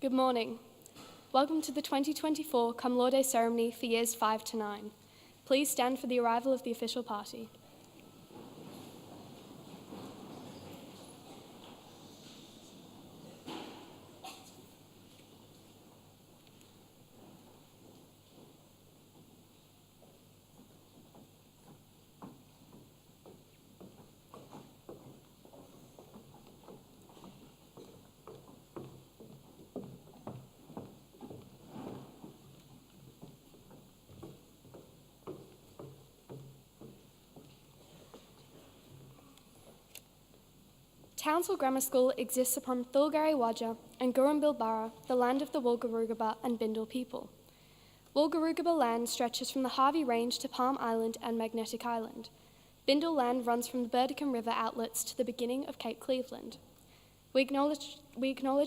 Good morning. Welcome to the 2024 Cum Laude ceremony for years 5 to 9. Please stand for the arrival of the official party. Townsville Grammar School exists upon Thulgari Wajah and Gurumbil Barra, the land of the Wolgarugaba and Bindal people. Wolgarugaba land stretches from the Harvey Range to Palm Island and Magnetic Island. Bindal land runs from the Burdekin River outlets to the beginning of Cape Cleveland. We acknowledge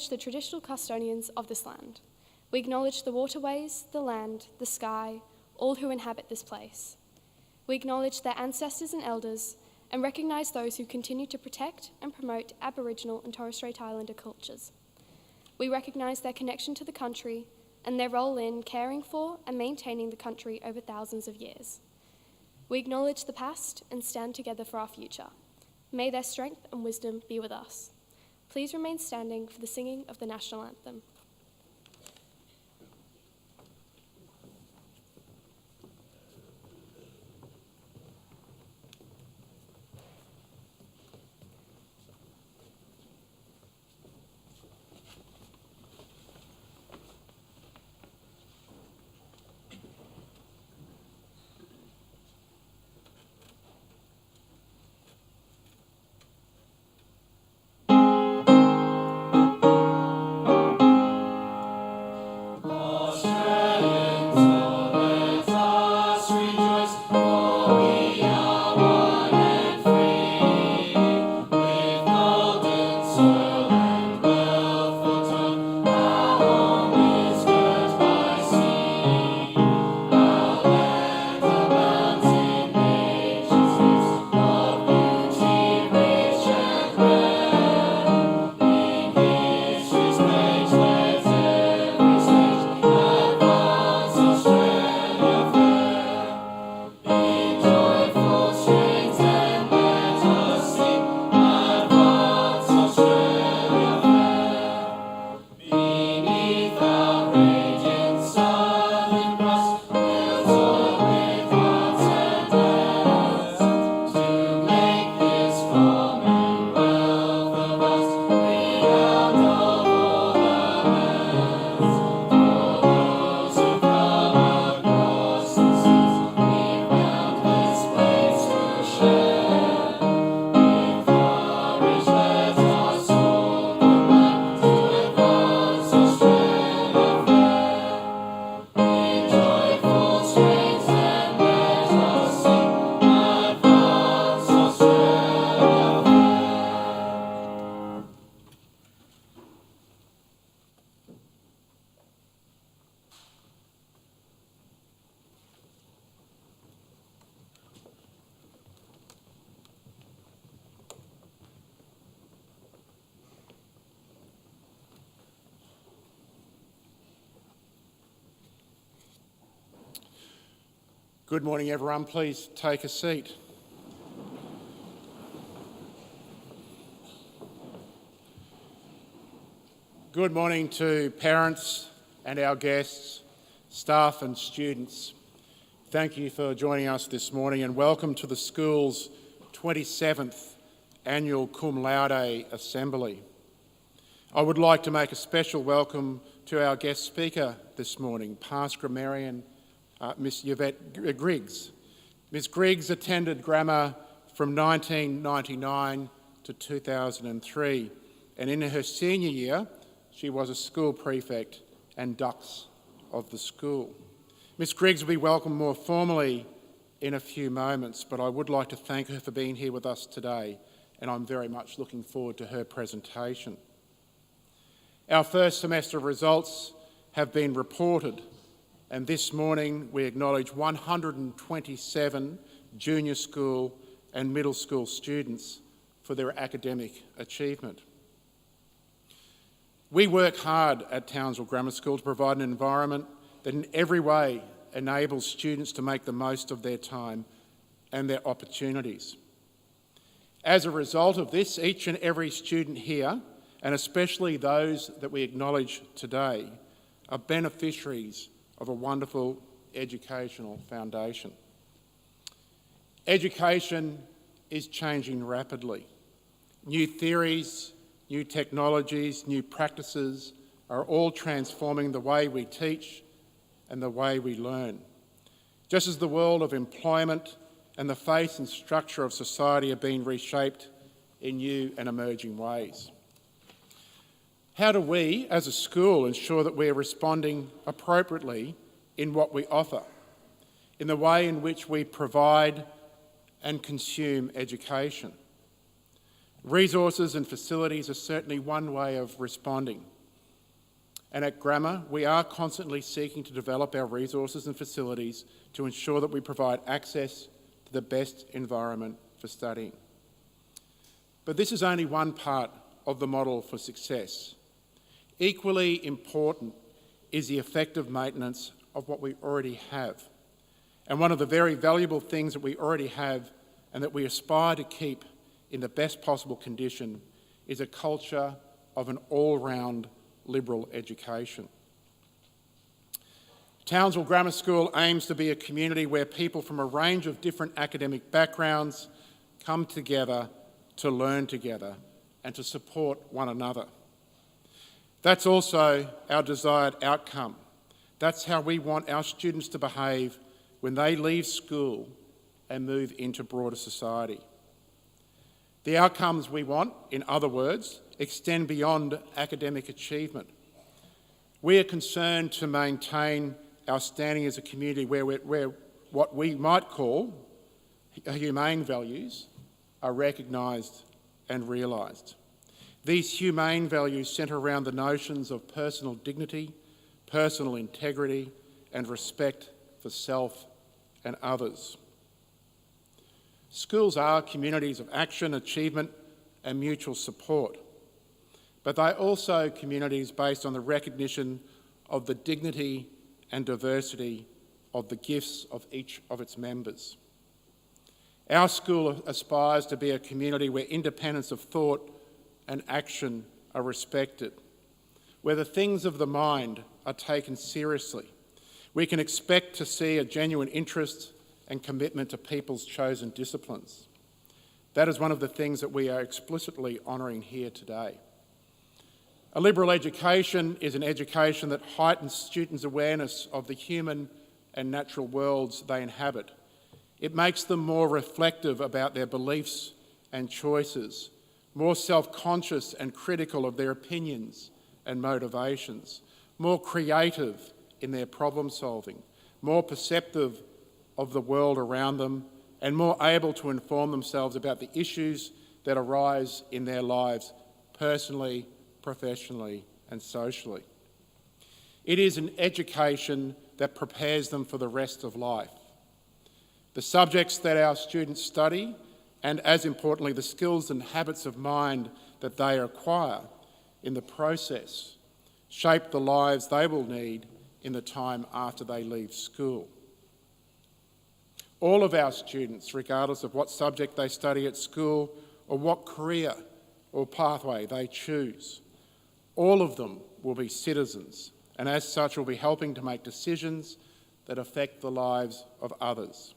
the traditional custodians of this land. We acknowledge the waterways, the land, the sky, all who inhabit this place. We acknowledge their ancestors and elders and recognise those who continue to protect and promote Aboriginal and Torres Strait Islander cultures. We recognise their connection to the country and their role in caring for and maintaining the country over thousands of years. We acknowledge the past and stand together for our future. May their strength and wisdom be with us. Please remain standing for the singing of the National Anthem. Good morning, everyone. Please take a seat. Good morning to parents and our guests, staff and students. Thank you for joining us this morning and welcome to the school's 27th annual Cum Laude Assembly. I would like to make a special welcome to our guest speaker this morning, past grammarian Miss Yvette Griggs. Miss Griggs attended grammar from 1999 to 2003, and in her senior year, she was a school prefect and dux of the school. Miss Griggs will be welcomed more formally in a few moments, but I would like to thank her for being here with us today, and I'm very much looking forward to her presentation. Our first semester results have been reported, and this morning we acknowledge 127 junior school and middle school students for their academic achievement. We work hard at Townsville Grammar School to provide an environment that in every way enables students to make the most of their time and their opportunities. As a result of this, each and every student here, and especially those that we acknowledge today, are beneficiaries of a wonderful educational foundation. Education is changing rapidly. New theories, new technologies, new practices are all transforming the way we teach and the way we learn. Just as the world of employment and the face and structure of society are being reshaped in new and emerging ways. How do we, as a school, ensure that we're responding appropriately in what we offer, in the way in which we provide and consume education? Resources and facilities are certainly one way of responding. And at Grammar, we are constantly seeking to develop our resources and facilities to ensure that we provide access to the best environment for studying. But this is only one part of the model for success. Equally important is the effective maintenance of what we already have. And one of the very valuable things that we already have and that we aspire to keep in the best possible condition is a culture of an all-round liberal education. Townsville Grammar School aims to be a community where people from a range of different academic backgrounds come together to learn together and to support one another. That's also our desired outcome. That's how we want our students to behave when they leave school and move into broader society. The outcomes we want, in other words, extend beyond academic achievement. We are concerned to maintain our standing as a community where what we might call humane values are recognised and realised. These humane values centre around the notions of personal dignity, personal integrity, and respect for self and others. Schools are communities of action, achievement, and mutual support, but they're also communities based on the recognition of the dignity and diversity of the gifts of each of its members. Our school aspires to be a community where independence of thought and action are respected, where the things of the mind are taken seriously. We can expect to see a genuine interest and commitment to people's chosen disciplines. That is one of the things that we are explicitly honouring here today. A liberal education is an education that heightens students' awareness of the human and natural worlds they inhabit. It makes them more reflective about their beliefs and choices, more self-conscious and critical of their opinions and motivations, more creative in their problem solving, more perceptive of the world around them, and more able to inform themselves about the issues that arise in their lives personally, professionally, and socially. It is an education that prepares them for the rest of life. The subjects that our students study, and as importantly, the skills and habits of mind that they acquire in the process, shape the lives they will need in the time after they leave school. All of our students, regardless of what subject they study at school or what career or pathway they choose, all of them will be citizens, and as such will be helping to make decisions that affect the lives of others.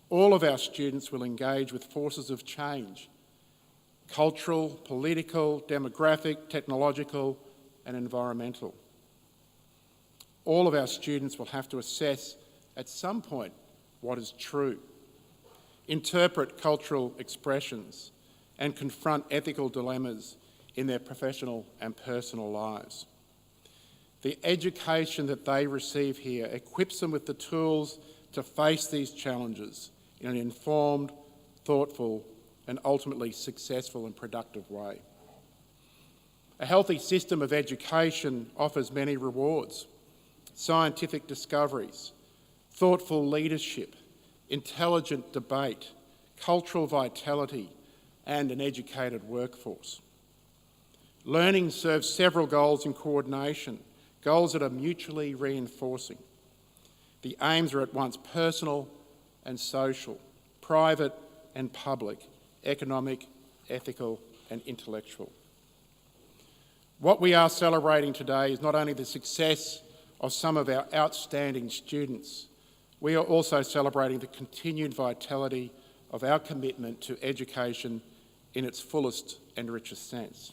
All of our students will engage with forces of change, cultural, political, demographic, technological, and environmental. All of our students will have to assess at some point what is true, interpret cultural expressions, and confront ethical dilemmas in their professional and personal lives. The education that they receive here equips them with the tools to face these challenges in an informed, thoughtful, and ultimately successful and productive way. A healthy system of education offers many rewards: scientific discoveries, thoughtful leadership, intelligent debate, cultural vitality, and an educated workforce. Learning serves several goals in coordination, goals that are mutually reinforcing. The aims are at once personal and social, private and public, economic, ethical, and intellectual. What we are celebrating today is not only the success of some of our outstanding students, we are also celebrating the continued vitality of our commitment to education in its fullest and richest sense.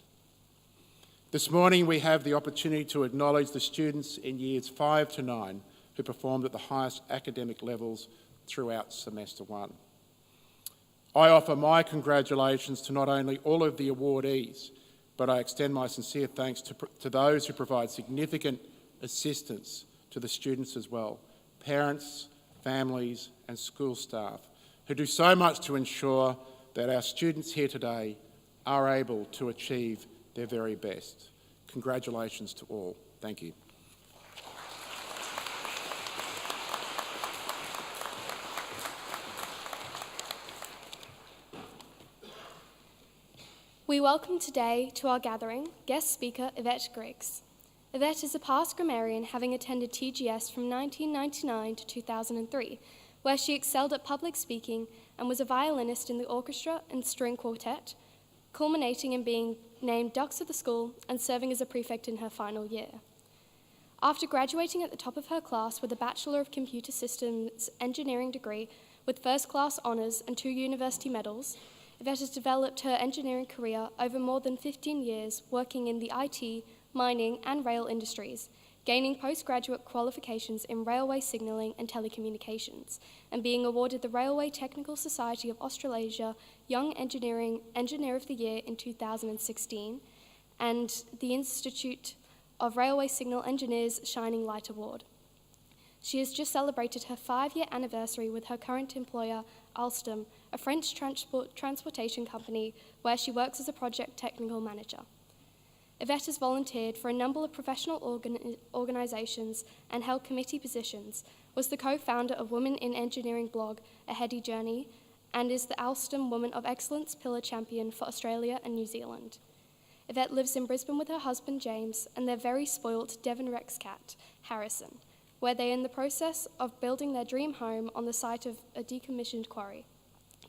This morning we have the opportunity to acknowledge the students in years 5 to 9 who performed at the highest academic levels throughout semester 1. I offer my congratulations to not only all of the awardees, but I extend my sincere thanks to those who provide significant assistance to the students as well, parents, families and school staff, who do so much to ensure that our students here today are able to achieve their very best. Congratulations to all. Thank you. We welcome today to our gathering guest speaker Yvette Griggs. Yvette is a past grammarian, having attended TGS from 1999 to 2003, where she excelled at public speaking and was a violinist in the orchestra and string quartet, culminating in being named Dux of the school and serving as a prefect in her final year. After graduating at the top of her class with a Bachelor of Computer Systems Engineering degree with first-class honours and 2 university medals, Yvette has developed her engineering career over more than 15 years working in the IT, mining and rail industries, gaining postgraduate qualifications in railway signalling and telecommunications, and being awarded the Railway Technical Society of Australasia Young Engineer of the Year in 2016, and the Institute of Railway Signal Engineers Shining Light Award. She has just celebrated her 5-year anniversary with her current employer, Alstom, a French transportation company where she works as a project technical manager. Yvette has volunteered for a number of professional organisations and held committee positions, was the co-founder of Women in Engineering blog, A Heady Journey, and is the Alstom Woman of Excellence Pillar Champion for Australia and New Zealand. Yvette lives in Brisbane with her husband James and their very spoilt Devon Rex cat, Harrison, where they are in the process of building their dream home on the site of a decommissioned quarry.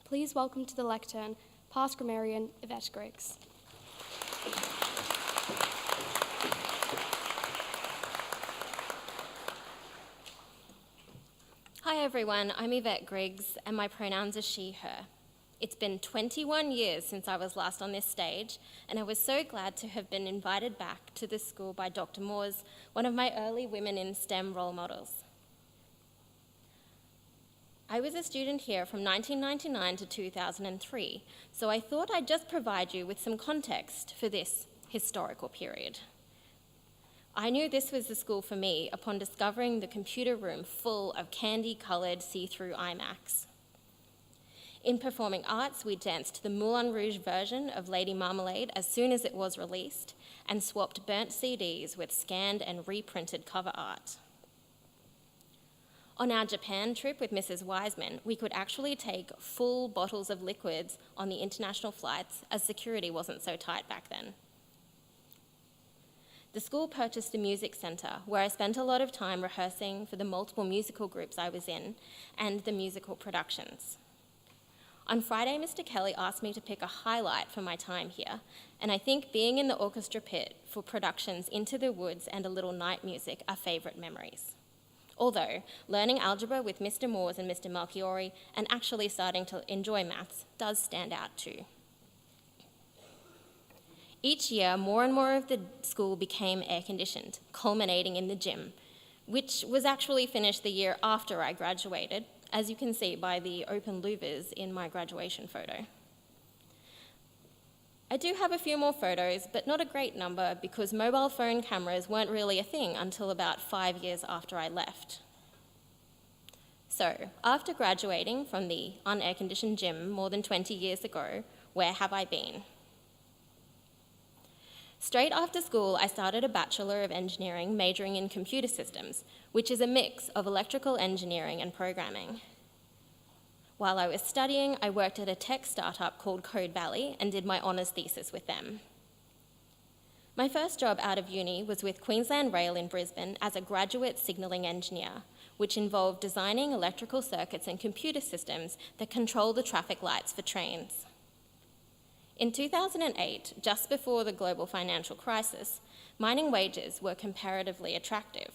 Please welcome to the lectern, past grammarian Yvette Griggs. Hi everyone, I'm Yvette Griggs and my pronouns are she, her. It's been 21 years since I was last on this stage, and I was so glad to have been invited back to this school by Dr. Moores, one of my early women in STEM role models. I was a student here from 1999 to 2003, so I thought I'd just provide you with some context for this historical period. I knew this was the school for me upon discovering the computer room full of candy-coloured see-through iMacs. In performing arts, we danced to the Moulin Rouge version of Lady Marmalade as soon as it was released and swapped burnt CDs with scanned and reprinted cover art. On our Japan trip with Mrs. Wiseman, we could actually take full bottles of liquids on the international flights as security wasn't so tight back then. The school purchased a music centre where I spent a lot of time rehearsing for the multiple musical groups I was in and the musical productions. On Friday, Mr. Kelly asked me to pick a highlight for my time here, and I think being in the orchestra pit for productions Into the Woods and A Little Night Music are favourite memories. Although, learning algebra with Mr. Moores and Mr. Malchiori and actually starting to enjoy maths does stand out too. Each year, more and more of the school became air-conditioned, culminating in the gym, which was actually finished the year after I graduated, as you can see by the open louvers in my graduation photo. I do have a few more photos, but not a great number because mobile phone cameras weren't really a thing until about 5 years after I left. So, after graduating from the unair-conditioned gym more than 20 years ago, where have I been? Straight after school, I started a Bachelor of Engineering majoring in computer systems, which is a mix of electrical engineering and programming. While I was studying, I worked at a tech startup called Code Valley and did my honours thesis with them. My first job out of uni was with Queensland Rail in Brisbane as a graduate signalling engineer, which involved designing electrical circuits and computer systems that control the traffic lights for trains. In 2008, just before the global financial crisis, mining wages were comparatively attractive,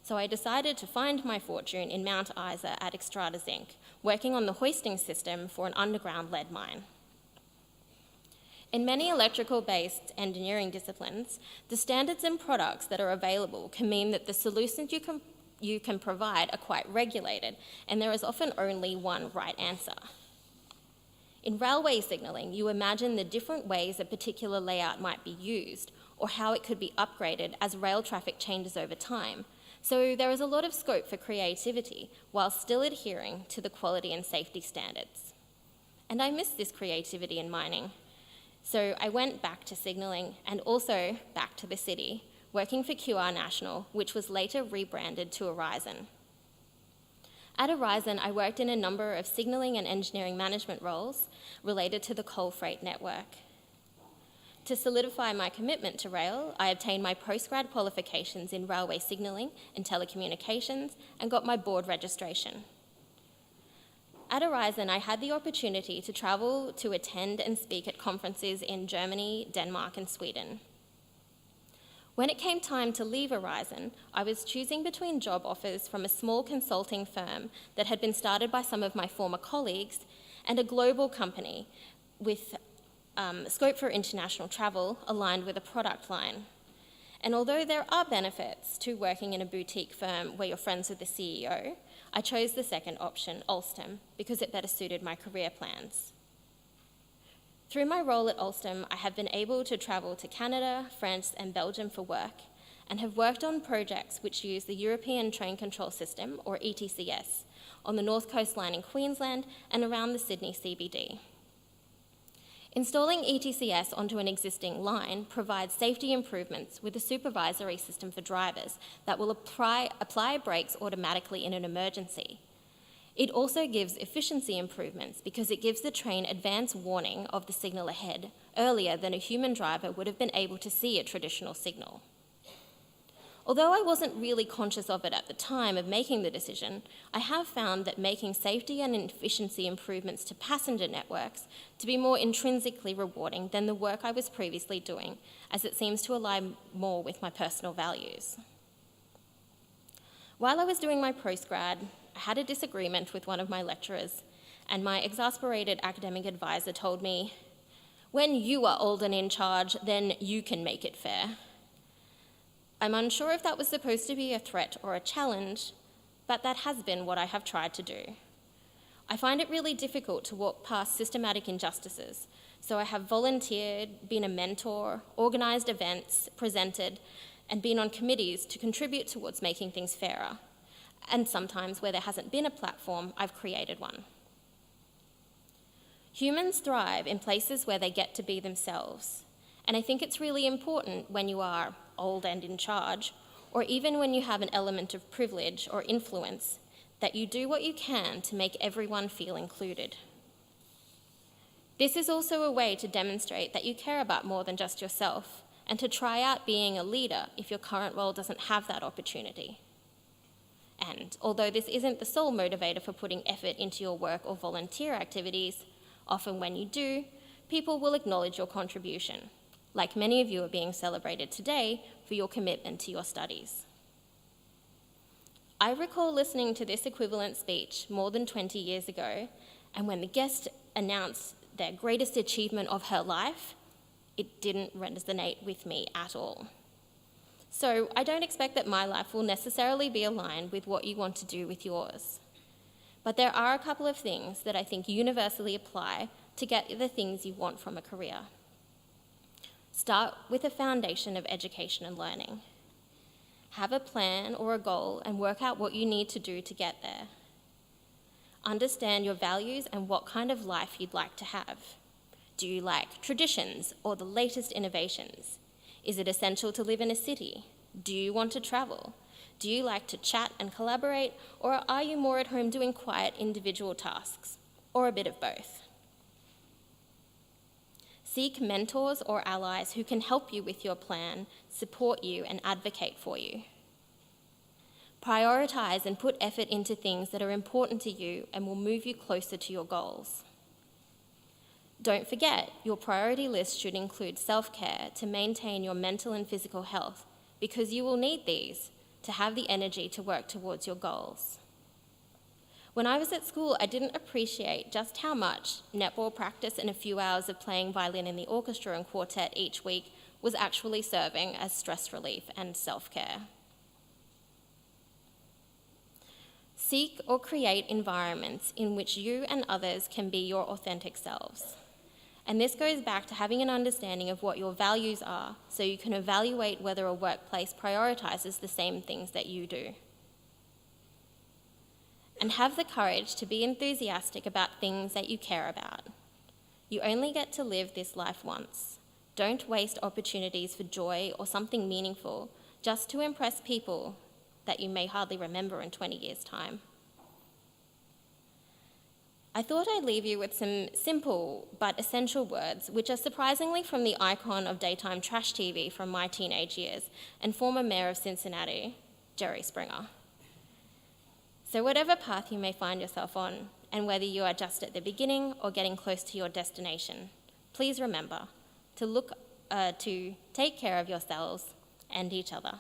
so I decided to find my fortune in Mount Isa at Xstrata Zinc, working on the hoisting system for an underground lead mine. In many electrical-based engineering disciplines, the standards and products that are available can mean that the solutions you can provide are quite regulated, and there is often only one right answer. In railway signalling, you imagine the different ways a particular layout might be used or how it could be upgraded as rail traffic changes over time. So there is a lot of scope for creativity while still adhering to the quality and safety standards. And I miss this creativity in mining. So I went back to signalling and also back to the city, working for QR National, which was later rebranded to Horizon. At Horizon, I worked in a number of signalling and engineering management roles related to the coal freight network. To solidify my commitment to rail, I obtained my postgrad qualifications in railway signalling and telecommunications and got my board registration. At Horizon, I had the opportunity to travel to attend and speak at conferences in Germany, Denmark, and Sweden. When it came time to leave Horizon, I was choosing between job offers from a small consulting firm that had been started by some of my former colleagues and a global company with scope for international travel aligned with a product line. And although there are benefits to working in a boutique firm where you're friends with the CEO, I chose the second option, Alstom, because it better suited my career plans. Through my role at Alstom, I have been able to travel to Canada, France, and Belgium for work, and have worked on projects which use the European Train Control System, or ETCS, on the North Coast Line in Queensland and around the Sydney CBD. Installing ETCS onto an existing line provides safety improvements with a supervisory system for drivers that will apply brakes automatically in an emergency. It also gives efficiency improvements because it gives the train advance warning of the signal ahead earlier than a human driver would have been able to see a traditional signal. Although I wasn't really conscious of it at the time of making the decision, I have found that making safety and efficiency improvements to passenger networks to be more intrinsically rewarding than the work I was previously doing, as it seems to align more with my personal values. While I was doing my postgrad, I had a disagreement with one of my lecturers, and my exasperated academic advisor told me, "When you are old and in charge, then you can make it fair." I'm unsure if that was supposed to be a threat or a challenge, but that has been what I have tried to do. I find it really difficult to walk past systematic injustices, so I have volunteered, been a mentor, organised events, presented, and been on committees to contribute towards making things fairer. And sometimes where there hasn't been a platform, I've created one. Humans thrive in places where they get to be themselves, and I think it's really important when you are old and in charge, or even when you have an element of privilege or influence, that you do what you can to make everyone feel included. This is also a way to demonstrate that you care about more than just yourself, and to try out being a leader if your current role doesn't have that opportunity. And although this isn't the sole motivator for putting effort into your work or volunteer activities, often when you do, people will acknowledge your contribution, like many of you are being celebrated today for your commitment to your studies. I recall listening to this equivalent speech more than 20 years ago, and when the guest announced their greatest achievement of her life, it didn't resonate with me at all. So I don't expect that my life will necessarily be aligned with what you want to do with yours. But there are a couple of things that I think universally apply to get the things you want from a career. Start with a foundation of education and learning. Have a plan or a goal and work out what you need to do to get there. Understand your values and what kind of life you'd like to have. Do you like traditions or the latest innovations? Is it essential to live in a city? Do you want to travel? Do you like to chat and collaborate, or are you more at home doing quiet individual tasks, or a bit of both? Seek mentors or allies who can help you with your plan, support you, and advocate for you. Prioritize and put effort into things that are important to you and will move you closer to your goals. Don't forget, your priority list should include self-care to maintain your mental and physical health, because you will need these to have the energy to work towards your goals. When I was at school, I didn't appreciate just how much netball practice and a few hours of playing violin in the orchestra and quartet each week was actually serving as stress relief and self-care. Seek or create environments in which you and others can be your authentic selves. And this goes back to having an understanding of what your values are, so you can evaluate whether a workplace prioritizes the same things that you do. And have the courage to be enthusiastic about things that you care about. You only get to live this life once. Don't waste opportunities for joy or something meaningful just to impress people that you may hardly remember in 20 years' time. I thought I'd leave you with some simple but essential words, which are surprisingly from the icon of daytime trash TV from my teenage years and former mayor of Cincinnati, Jerry Springer. So whatever path you may find yourself on, and whether you are just at the beginning or getting close to your destination, please remember to take care of yourselves and each other.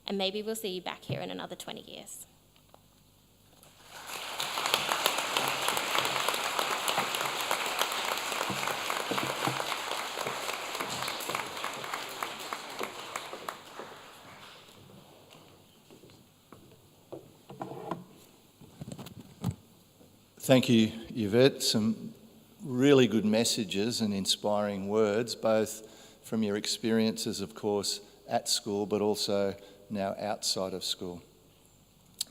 And maybe we'll see you back here in another 20 years. Thank you, Yvette. Some really good messages and inspiring words, both from your experiences, of course, at school, but also now outside of school.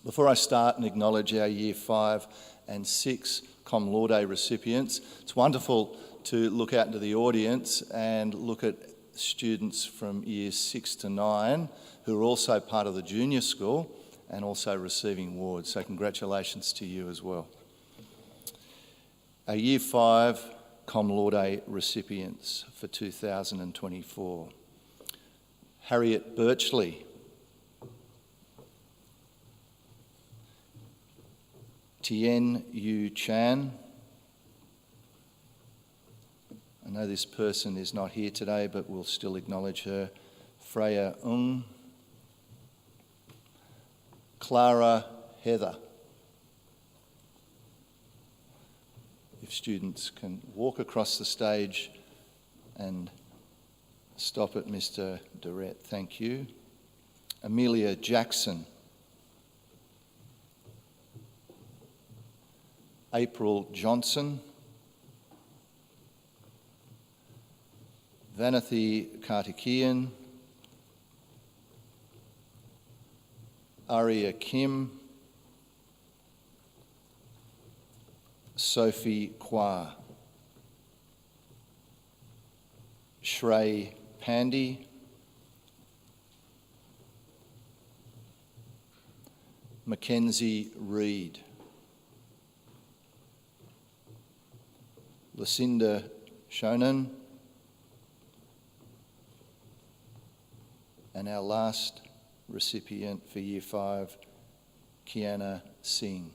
Before I start and acknowledge our Year 5 and 6 Cum Laude recipients, it's wonderful to look out into the audience and look at students from Years 6 to 9 who are also part of the junior school and also receiving awards. So congratulations to you as well. Our Year 5 Cum Laude recipients for 2024. Harriet Birchley. Tien Yu Chan. I know this person is not here today, but we'll still acknowledge her. Freya Ung. Clara Heather. If students can walk across the stage and stop at Mr. Durrett, thank you. Amelia Jackson. April Johnson. Vanathi Kartikeyan. Aria Kim. Sophie Kwa. Shrey Pandy. Mackenzie Reid. Lucinda Shonen. And our last recipient for Year 5, Kiana Singh.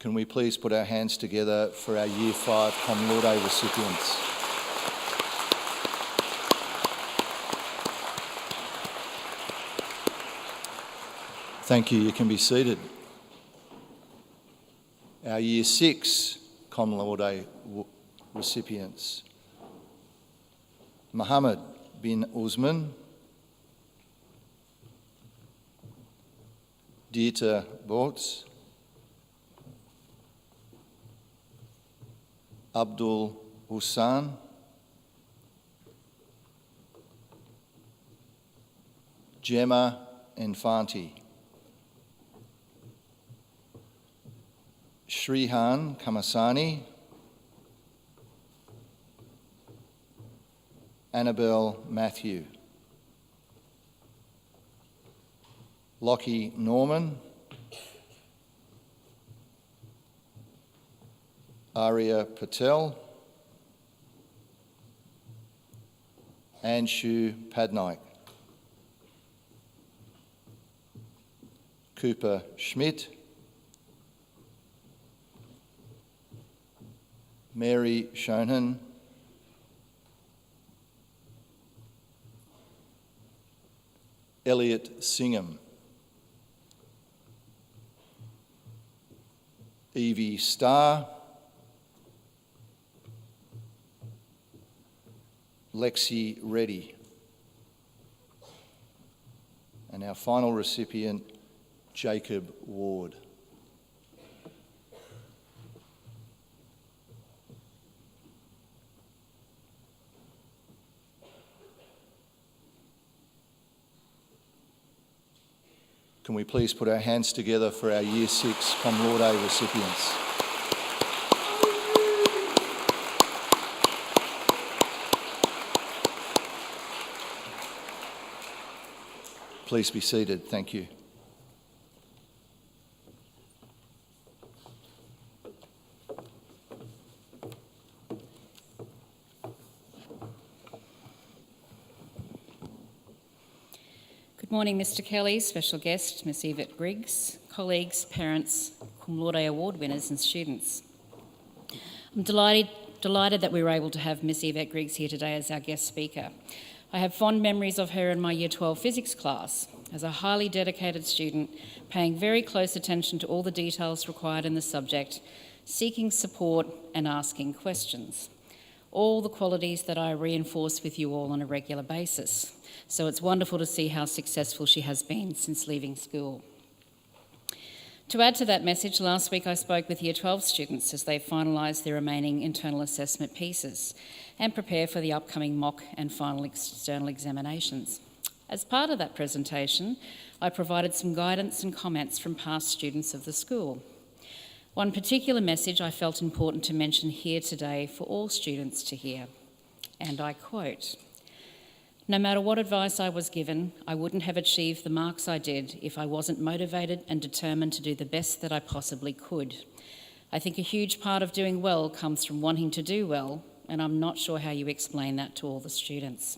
Can we please put our hands together for our Year 5 Cum Laude recipients? Thank you. You can be seated. Our Year 6 Cum Laude recipients. Mohammed bin Usman. Dieter Bortz. Abdul Hussan. Gemma Infanti. Shrihan Kamasani. Annabelle Matthew. Lockie Norman. Arya Patel. Anshu Padnaik. Cooper Schmidt. Mary Shonen. Elliot Singham. Evie Starr. Lexi Reddy. And our final recipient, Jacob Ward. Can we please put our hands together for our Year 6 Cum Laude recipients? Please be seated. Thank you. Good morning, Mr. Kelly, special guest, Miss Yvette Griggs, colleagues, parents, Cum Laude Award winners and students. I'm delighted that we were able to have Miss Yvette Griggs here today as our guest speaker. I have fond memories of her in my Year 12 physics class as a highly dedicated student, paying very close attention to all the details required in the subject, seeking support and asking questions. All the qualities that I reinforce with you all on a regular basis. So it's wonderful to see how successful she has been since leaving school. To add to that message, last week I spoke with Year 12 students as they finalised their remaining internal assessment pieces and prepare for the upcoming mock and final external examinations. As part of that presentation, I provided some guidance and comments from past students of the school. One particular message I felt important to mention here today for all students to hear, and I quote, "No matter what advice I was given, I wouldn't have achieved the marks I did if I wasn't motivated and determined to do the best that I possibly could. I think a huge part of doing well comes from wanting to do well, and I'm not sure how you explain that to all the students."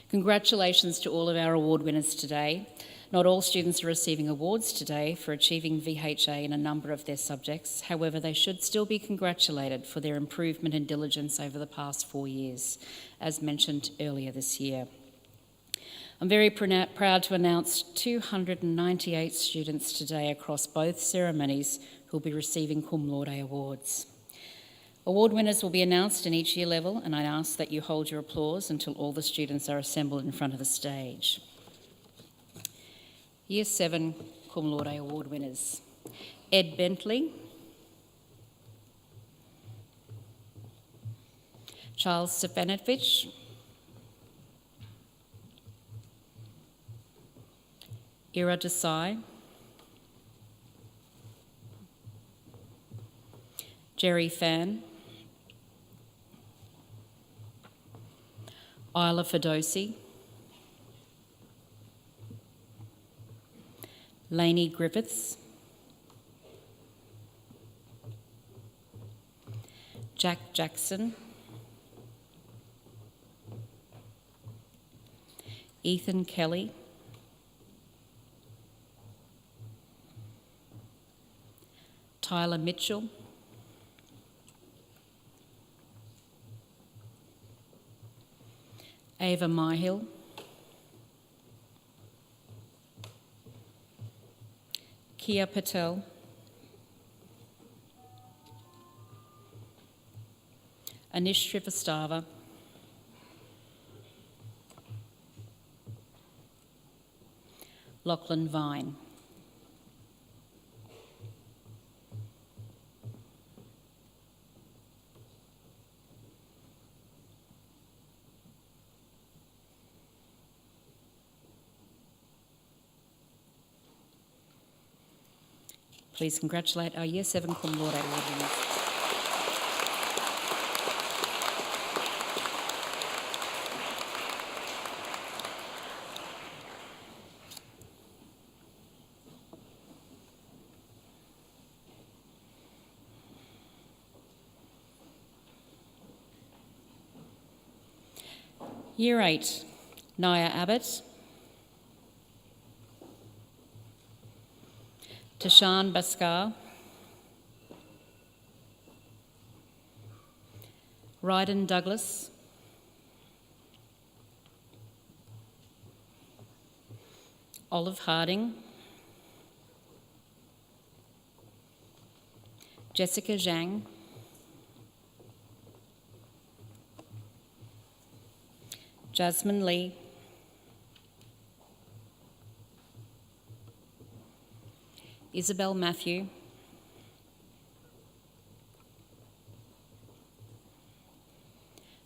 Congratulations to all of our award winners today. Not all students are receiving awards today for achieving VHA in a number of their subjects. However, they should still be congratulated for their improvement and diligence over the past 4 years, as mentioned earlier this year. I'm very proud to announce 298 students today across both ceremonies who will be receiving Cum Laude awards. Award winners will be announced in each year level, and I ask that you hold your applause until all the students are assembled in front of the stage. Year 7 Cum Laude Award winners: Ed Bentley, Charles Stefanovich, Ira Desai, Jerry Fan, Isla Fedosi, Lainey Griffiths, Jack Jackson, Ethan Kelly, Tyler Mitchell, Ava Myhill, Kia Patel, Anish Srivastava, Lachlan Vine. Please congratulate our Year 7 Cum Laude award winners. Year 8, Naya Abbott, Tashan Baskar, Ryden Douglas, Olive Harding, Jessica Zhang, Jasmine Lee, Isabel Matthew,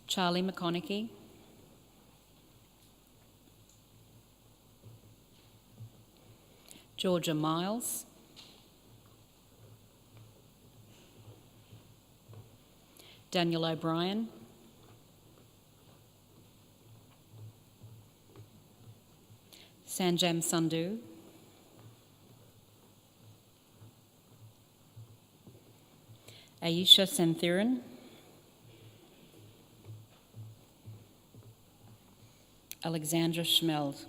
Charlie McConaughey, Georgia Miles, Daniel O'Brien, Sanjam Sandhu, Aisha Senthiran, Alexandra Schmeld.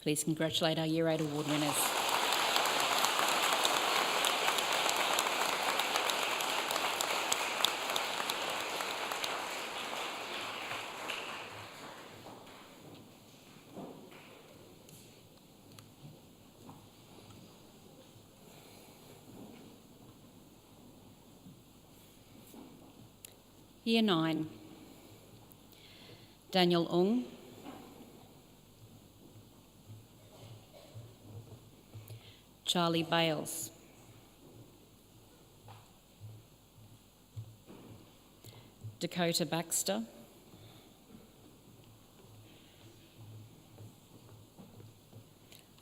Please congratulate our Year 8 award winners. Year 9, Daniel Ung, Charlie Bales, Dakota Baxter,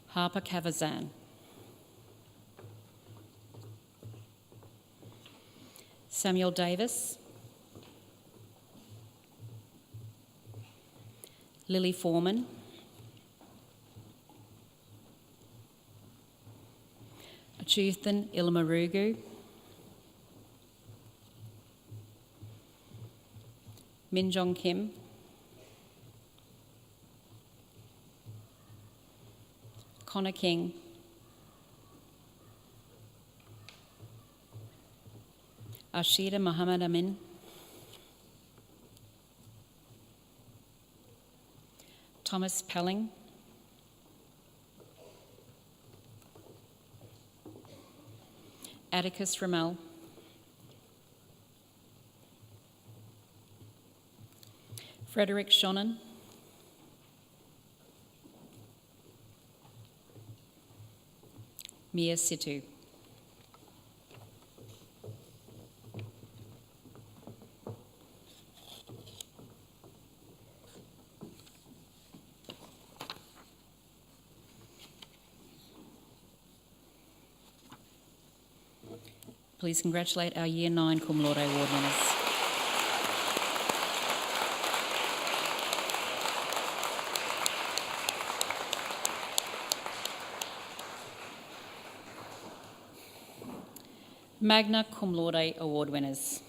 Harper Cavazan, Samuel Davis, Lily Foreman, Achuthan Ilmarugu, Minjong Kim, Connor King, Ashida Muhammad Amin, Thomas Pelling, Atticus Ramel, Frederick Shonen, Mia Situ. Please congratulate our Year 9 Cum Laude award winners. Magna Cum Laude award winners.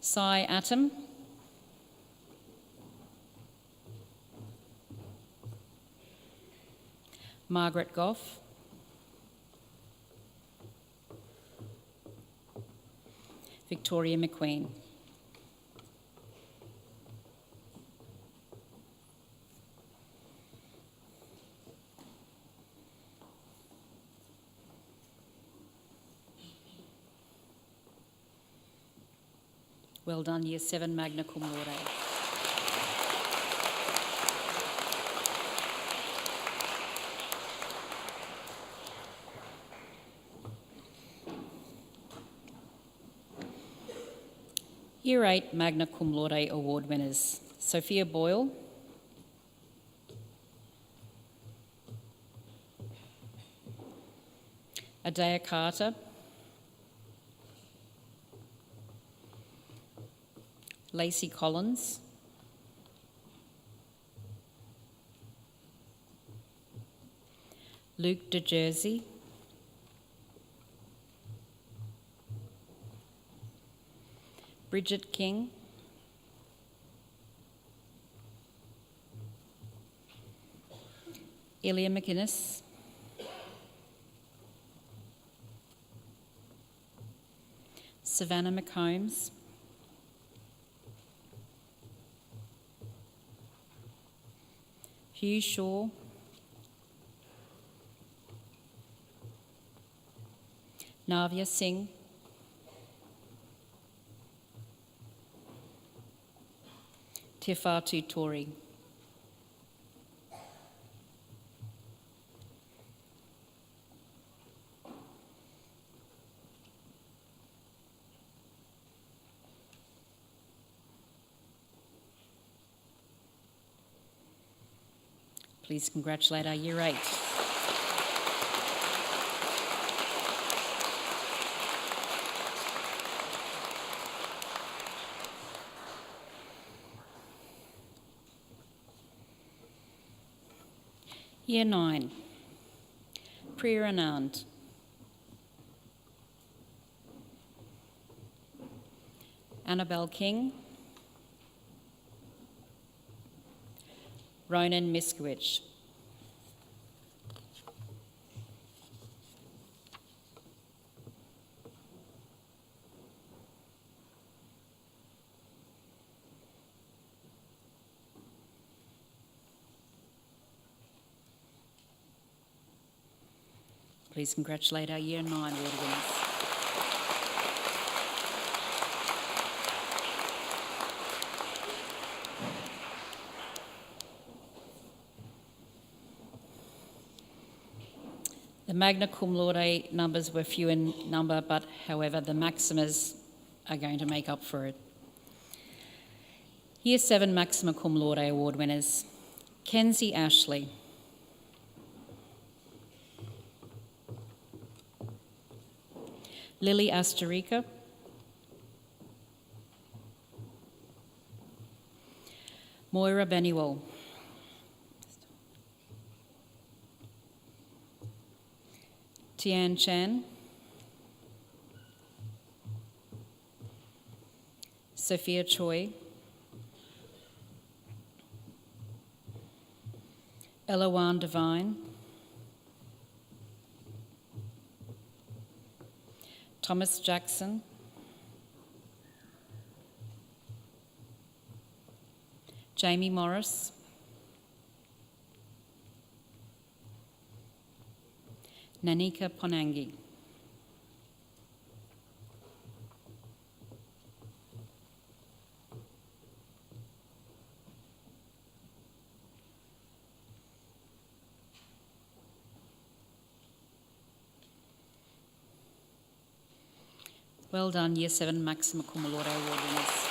Sai Atom, Margaret Goff, Victoria McQueen, well done, Year 7 Magna Cum Laude. Year 8 Magna Cum Laude award winners: Sophia Boyle, Adaya Carter, Lacey Collins, Luke De Jersey, Bridget King, Ilya McInnes, Savannah McCombs, Hugh Shaw, Navya Singh, Tifatu Tori. Please congratulate our Year 8. Year 9, Priya Anand. Annabelle King. Ronan Miskowicz. Please congratulate our Year 9 award winners. The magna cum laude numbers were few in number, but however, the maximas are going to make up for it. Year 7 Maxima Cum Laude award winners: Kenzie Ashley, Lily Astorica, Moira Beniwal, Tian Chan, Sophia Choi, Elawan Devine, Thomas Jackson, Jamie Morris, Nanika Ponangi. Well done, Year 7 Maxima Cum Laude award winners.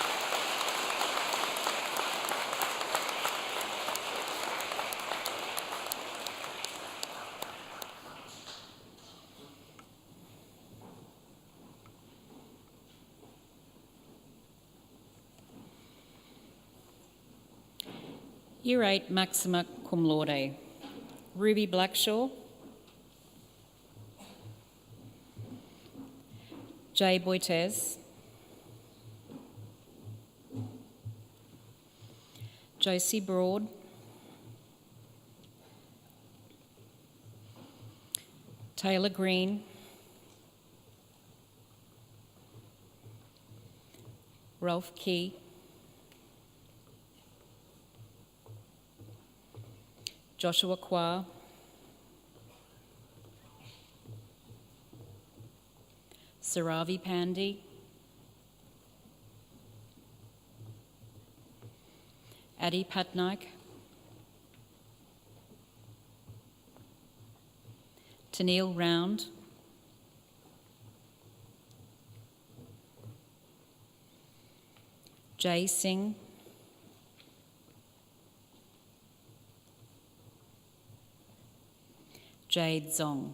Year 8 Maxima Cum Laude: Ruby Blackshaw, Jay Boitez, Josie Broad, Taylor Green, Ralph Key, Joshua Kwa, Saravi Pandey, Adi Patnaik, Tanil Round, Jay Singh, Jade Zong.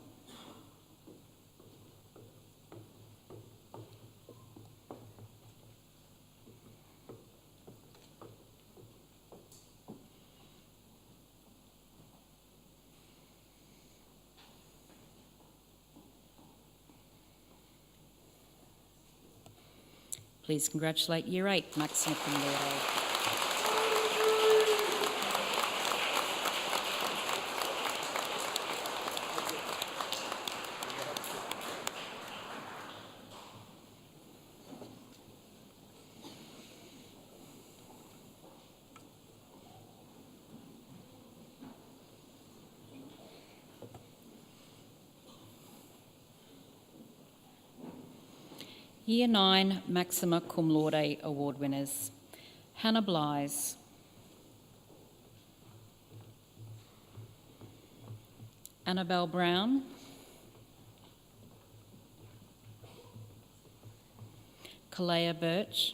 Please congratulate Year 8 Maxima Cum Laude. Year 9 Maxima Cum Laude award winners: Hannah Blyes, Annabelle Brown, Kalea Birch,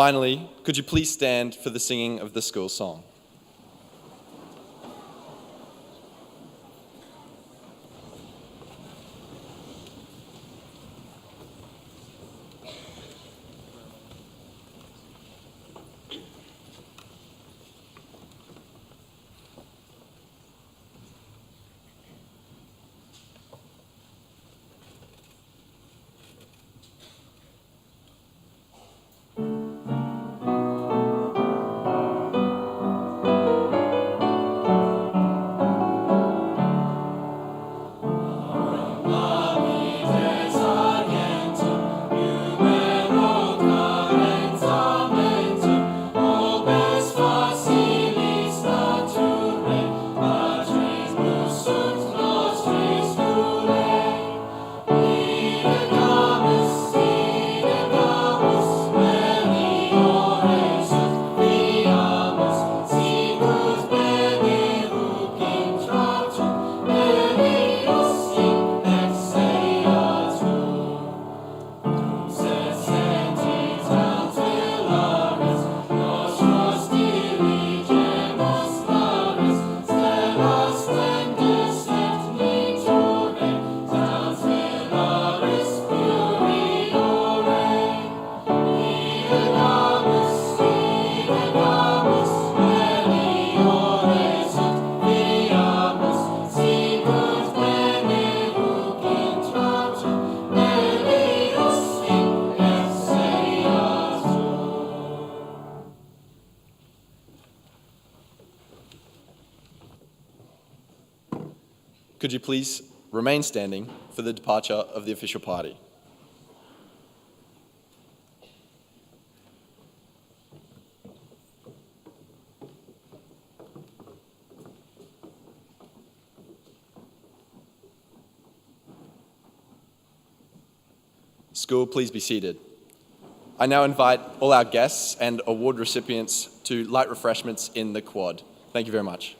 Finally, could you please stand for the singing of the school song? Could you please remain standing for the departure of the official party? School, please be seated. I now invite all our guests and award recipients to light refreshments in the quad. Thank you very much.